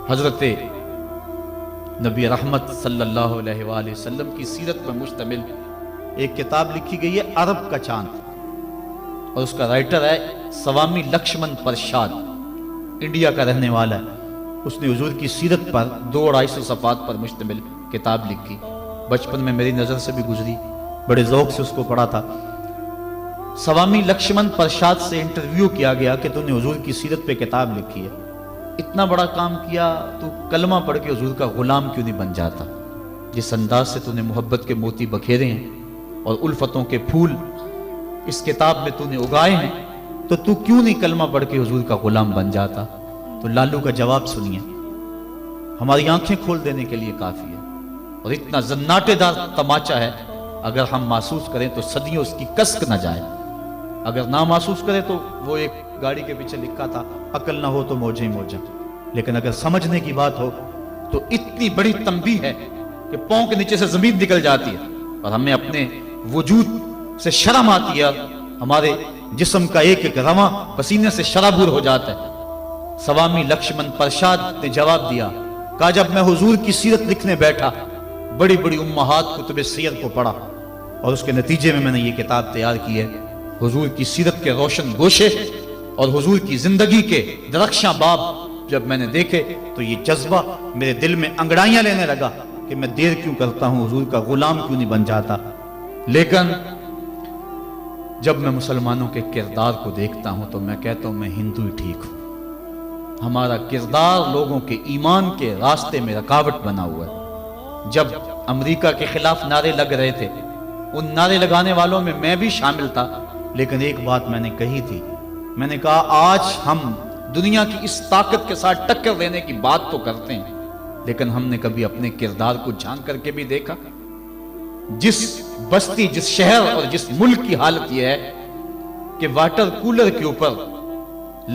حضرت نبی رحمت صلی اللہ علیہ وآلہ وسلم کی سیرت پر مشتمل ایک کتاب لکھی گئی ہے عرب کا چاند، اور اس کا رائٹر ہے سوامی لکشمن پرشاد، انڈیا کا رہنے والا ہے۔ اس نے حضور کی سیرت پر 200-250 صفحات پر مشتمل کتاب لکھی۔ بچپن میں میری نظر سے بھی گزری، بڑے ذوق سے اس کو پڑھا تھا۔ سوامی لکشمن پرشاد سے انٹرویو کیا گیا کہ تو نے حضور کی سیرت پہ کتاب لکھی ہے، اتنا بڑا کام کیا، تو کلمہ پڑھ کے حضور کا غلام کیوں نہیں بن جاتا؟ جس انداز سے تو نے محبت کے موتی بکھیرے ہیں اور الفتوں کے پھول اس کتاب میں تو نے اگائے ہیں، تو کیوں نہیں کلمہ پڑھ کے حضور کا غلام بن جاتا؟ تو لالو کا جواب سنیے، ہماری آنکھیں کھول دینے کے لیے کافی ہے، اور اتنا زناٹے دار تماچا ہے، اگر ہم محسوس کریں تو صدیوں اس کی کسک نہ جائے، اگر نہ محسوس کریں تو وہ ایک گاڑی کے پیچھے لکھا تھا، عقل نہ ہو تو موجیں موجیں، لیکن اگر سمجھنے کی بات ہو تو اتنی بڑی تنبیہ ہے کہ پاؤں کے نیچے سے زمین نکل جاتی ہے، اور ہمیں اپنے وجود سے شرم آتی ہے، ہمارے جسم کا ایک ایک رواں پسینے سے شرابور ہو جاتا ہے۔ سوامی لکشمن پرشاد نے جواب دیا، کہا جب میں حضور کی سیرت لکھنے بیٹھا، بڑی بڑی امہات کتب سیر کو پڑھا، اور اس کے نتیجے میں نے یہ کتاب تیار کی ہے۔ حضور کی سیرت کے روشن گوشے اور حضور کی زندگی کے درخشاں باب جب میں نے دیکھے تو یہ جذبہ میرے دل میں انگڑائیاں لینے لگا کہ میں دیر کیوں کرتا ہوں، حضور کا غلام کیوں نہیں بن جاتا۔ لیکن جب میں مسلمانوں کے کردار کو دیکھتا ہوں تو میں کہتا ہوں میں ہندو ہی ٹھیک ہوں۔ ہمارا کردار لوگوں کے ایمان کے راستے میں رکاوٹ بنا ہوا ہے۔ جب امریکہ کے خلاف نعرے لگ رہے تھے، ان نعرے لگانے والوں میں میں بھی شامل تھا، لیکن ایک بات میں نے کہی تھی، میں نے کہا آج ہم دنیا کی اس طاقت کے ساتھ ٹکر دینے کی بات تو کرتے ہیں، لیکن ہم نے کبھی اپنے کردار کو جھانک کر کے بھی دیکھا؟ جس بستی، جس شہر اور جس ملک کی حالت یہ ہے کہ واٹر کولر کے اوپر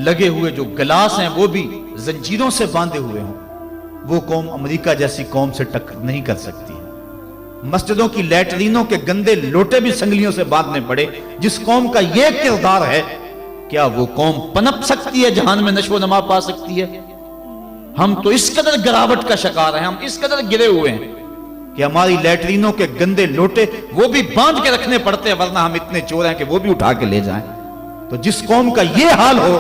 لگے ہوئے جو گلاس ہیں وہ بھی زنجیروں سے باندھے ہوئے ہوں، وہ قوم امریکہ جیسی قوم سے ٹکر نہیں کر سکتی۔ مسجدوں کی لیٹرینوں کے گندے لوٹے بھی سنگلیوں سے باندھنے پڑے، جس قوم کا یہ کردار ہے، کیا وہ قوم پنپ سکتی ہے، جہان میں نشو و نما پا سکتی ہے؟ ہم تو اس قدر گراوٹ کا شکار ہیں، ہم اس قدر گرے ہوئے ہیں کہ ہماری لیٹرینوں کے گندے لوٹے وہ بھی باندھ کے رکھنے پڑتے ہیں، ورنہ ہم اتنے چور ہیں کہ وہ بھی اٹھا کے لے جائیں۔ تو جس قوم کا یہ حال ہو،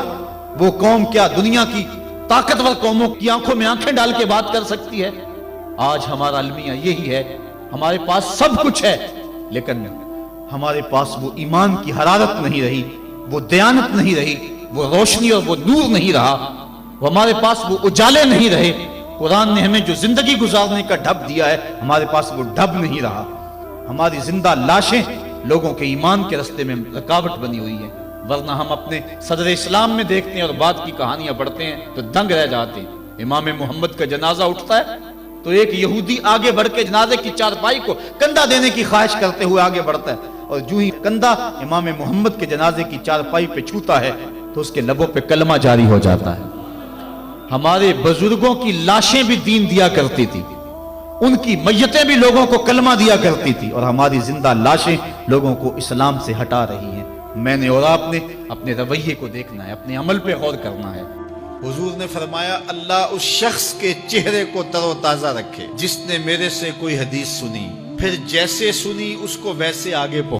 وہ قوم کیا دنیا کی طاقتور قوموں کی آنکھوں میں آنکھیں ڈال کے بات کر سکتی ہے؟ آج ہمارا المیہ یہی ہے، ہمارے پاس سب کچھ ہے، لیکن ہمارے پاس وہ ایمان کی حرارت نہیں رہی، وہ دیانت نہیں رہی، وہ روشنی اور وہ نور نہیں رہا، ہمارے پاس وہ اجالے نہیں رہے۔ قرآن نے ہمیں جو زندگی گزارنے کا ڈھب دیا ہے، ہمارے پاس وہ ڈھب نہیں رہا۔ ہماری زندہ لاشیں لوگوں کے ایمان کے رستے میں رکاوٹ بنی ہوئی ہے، ورنہ ہم اپنے صدر اسلام میں دیکھتے ہیں اور بعد کی کہانیاں پڑھتے ہیں تو دنگ رہ جاتے ہیں۔ امام محمد کا جنازہ اٹھتا ہے تو ایک یہودی آگے بڑھ کے جنازے کی چارپائی کو کندھا دینے کی خواہش کرتے ہوئے آگے بڑھتا ہے، اور جو ہی کندھا امام محمد کے جنازے کی چارپائی پہ چھوتا ہے تو اس کے لبوں پہ کلمہ جاری ہو جاتا ہے۔ ہمارے بزرگوں کی لاشیں بھی دین دیا کرتی تھی، ان کی میتیں بھی لوگوں کو کلمہ دیا کرتی تھی، اور ہماری زندہ لاشیں لوگوں کو اسلام سے ہٹا رہی ہیں۔ میں نے اور آپ نے اپنے رویے کو دیکھنا ہے، اپنے عمل پہ غور کرنا ہے۔ حضور نے فرمایا اللہ اس شخص کے چہرے کو تر و تازہ رکھے جس نے میرے سے کوئی حدیث سنی، پھر جیسے سنی اس کو ویسے آگے پہنچا۔